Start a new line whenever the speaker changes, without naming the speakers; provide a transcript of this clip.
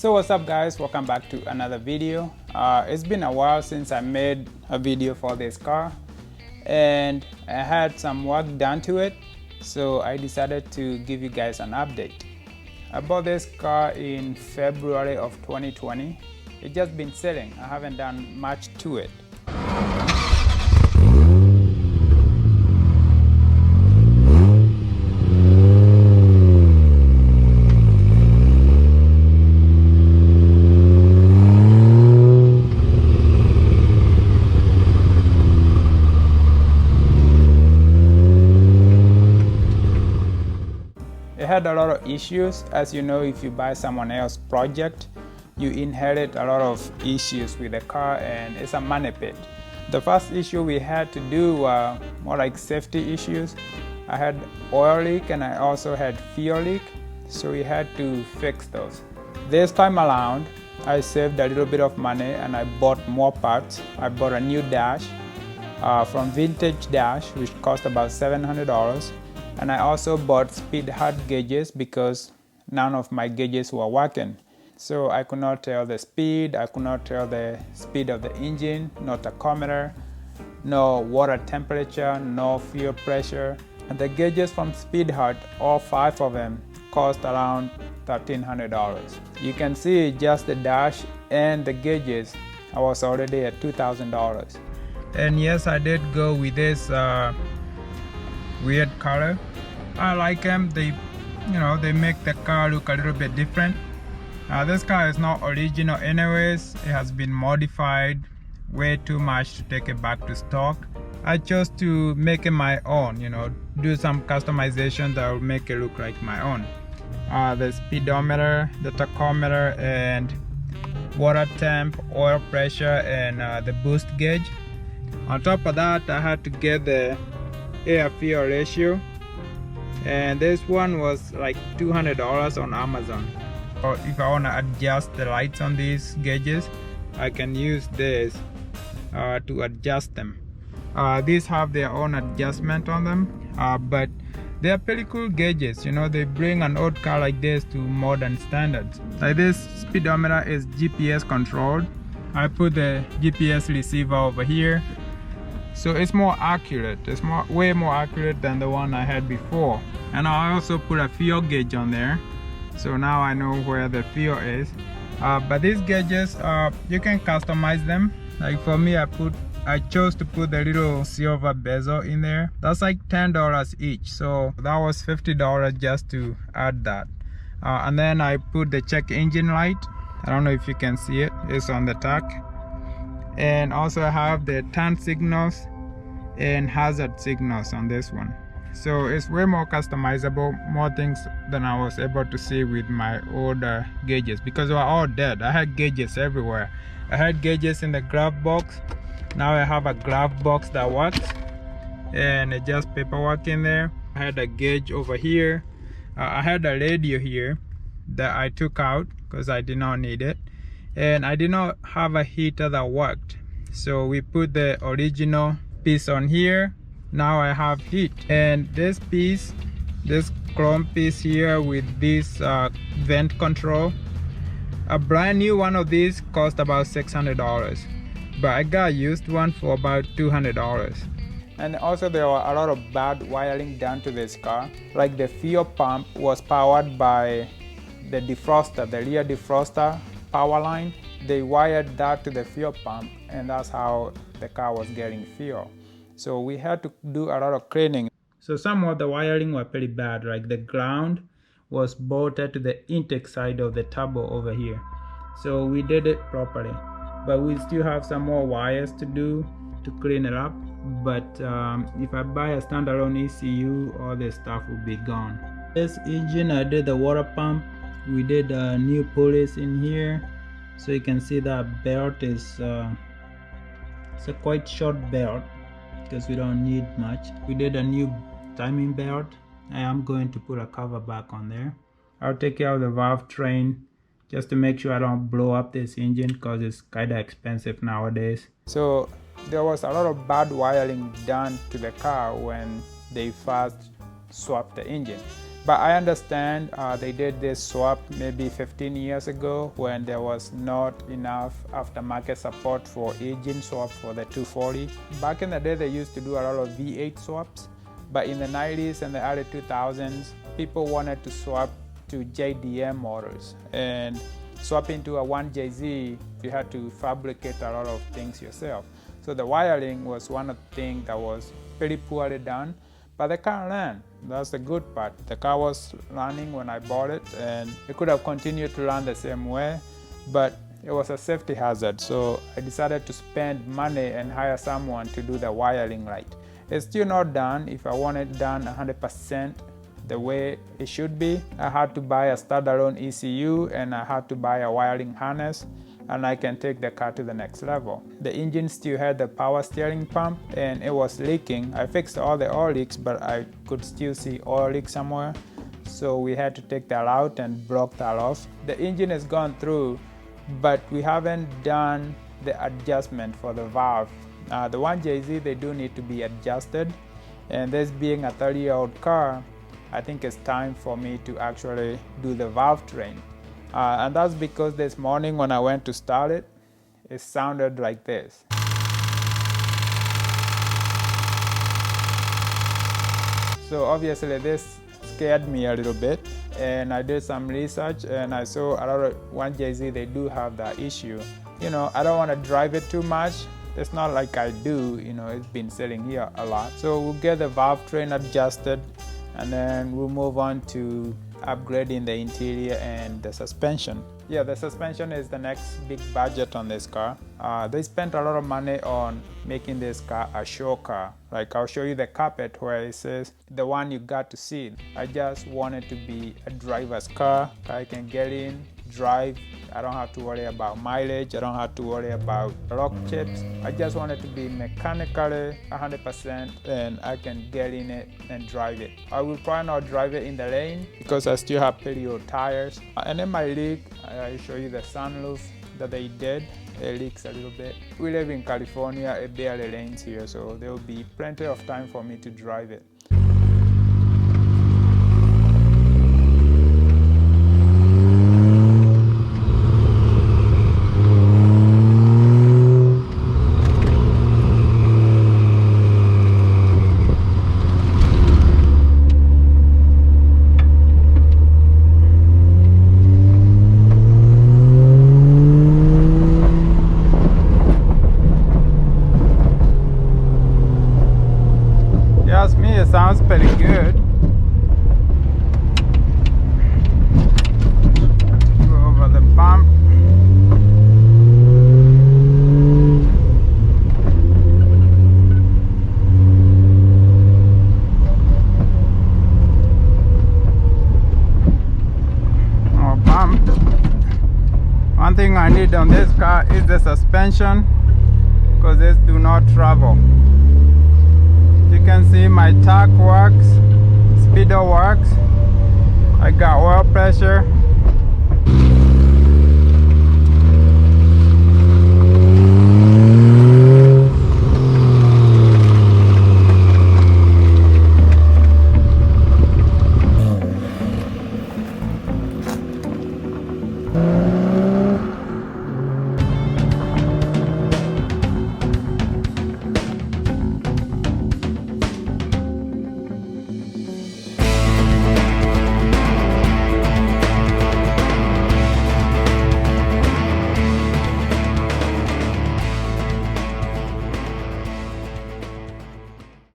So what's up guys, welcome back to another video. It's been a while since I made a video for this car and I had some work done to it, so I decided to give you guys an update. I bought this car in February of 2020. It's just been sitting. I haven't done much to it. It had a lot of issues. As you know, if you buy someone else's project, you inherit a lot of issues with the car, and it's a money pit. The first issue we had to do were more like safety issues. I had oil leak and I also had fuel leak, so we had to fix those. This time around, I saved a little bit of money and I bought more parts. I bought a new dash from Vintage Dash, which cost about $700. And I also bought Speedhut gauges because none of my gauges were working. So I could not tell the speed, I could not tell the speed of the engine, no tachometer, no water temperature, no fuel pressure. And the gauges from Speedhut, all 5 of them, cost around $1,300. You can see just the dash and the gauges, I was already at $2,000. And yes, I did go with this weird color. I like them. They make the car look a little bit different. This car is not original anyways. It has been modified way too much to take it back to stock. I chose to make it my own, do some customization that will make it look like my own. The speedometer, the tachometer, and water temp, oil pressure, and the boost gauge. On top of that, I had to get the air fuel ratio, and this one was like $200 on Amazon. Or if I want to adjust the lights on these gauges, I can use this to adjust them. These have their own adjustment on them, but they are pretty cool gauges. They bring an old car like this to modern standards. Like this speedometer is GPS controlled. I put the GPS receiver over here, so it's more accurate. It's way more accurate than the one I had before. And I also put a fuel gauge on there, so now I know where the fuel is. But these gauges, you can customize them. Like for me, I chose to put the little silver bezel in there. That's like $10 each, so that was $50 just to add that. And then I put the check engine light. I don't know if you can see it. It's on the tach. And also I have the turn signals and hazard signals on this one. So it's way more customizable, more things than I was able to see with my older gauges, because they were all dead. I had gauges everywhere. I had gauges in the glove box. Now I have a glove box that works, and it's just paperwork in there. I had a gauge over here. I had a radio here that I took out because I did not need it, and I did not have a heater that worked, so we put the original piece on here. Now I have heat. And this piece, this chrome piece here with this vent control, a brand new one of these cost about $600, but I got a used one for about $200. And also there were a lot of bad wiring done to this car. Like the fuel pump was powered by the defroster, the rear defroster power line. They wired that to the fuel pump, and that's how the car was getting fuel. So we had to do a lot of cleaning. So some of the wiring were pretty bad. Like the ground was bolted to the intake side of the turbo over here. So we did it properly, but we still have some more wires to do to clean it up. But if I buy a standalone ECU, all this stuff will be gone. This engine, I did the water pump. We did new pulleys in here, so you can see that belt is it's a quite short belt because we don't need much. We did a new timing belt. I am going to put a cover back on there. I'll take care of the valve train just to make sure I don't blow up this engine because it's kind of expensive nowadays. So there was a lot of bad wiring done to the car when they first swapped the engine. But I understand they did this swap maybe 15 years ago when there was not enough aftermarket support for engine swap for the 240. Back in the day, they used to do a lot of V8 swaps, but in the 90s and the early 2000s, people wanted to swap to JDM motors, and swapping to a 1JZ, you had to fabricate a lot of things yourself. So the wiring was one of the things that was pretty poorly done, but the car ran. That's the good part. The car was running when I bought it, and it could have continued to run the same way, but it was a safety hazard. So I decided to spend money and hire someone to do the wiring right. It's still not done. If I want it done 100% the way it should be, I had to buy a standalone ECU and I had to buy a wiring harness, and I can take the car to the next level. The engine still had the power steering pump and it was leaking. I fixed all the oil leaks, but I could still see oil leak somewhere. So we had to take that out and block that off. The engine has gone through, but we haven't done the adjustment for the valve. The 1JZ, they do need to be adjusted. And this being a 30-year-old car, I think it's time for me to actually do the valve train. And that's because this morning when I went to start it, it sounded like this. So obviously this scared me a little bit, and I did some research and I saw a lot of 1JZ, they do have that issue. You know, I don't want to drive it too much. It's not like I do, you know, it's been sitting here a lot. So we'll get the valve train adjusted, and then we'll move on to upgrading the interior and the suspension. Yeah, the suspension is the next big budget on this car. They spent a lot of money on making this car a show car. Like, I'll show you the carpet where it says the one you got to see. I just want it to be a driver's car. I can get in, drive. I don't have to worry about mileage. I don't have to worry about rock chips. I just want it to be mechanically 100%, and I can get in it and drive it. I will probably not drive it in the lane because I still have pretty old tires. And then my leak, I'll show you the sunroof that they did. It leaks a little bit. We live in California, it barely rains here, so there will be plenty of time for me to drive it. It sounds pretty good. Go over the bump. More bump. One thing I need on this car is the suspension, because this do not travel. You can see my tach works, speedo works, I got oil pressure.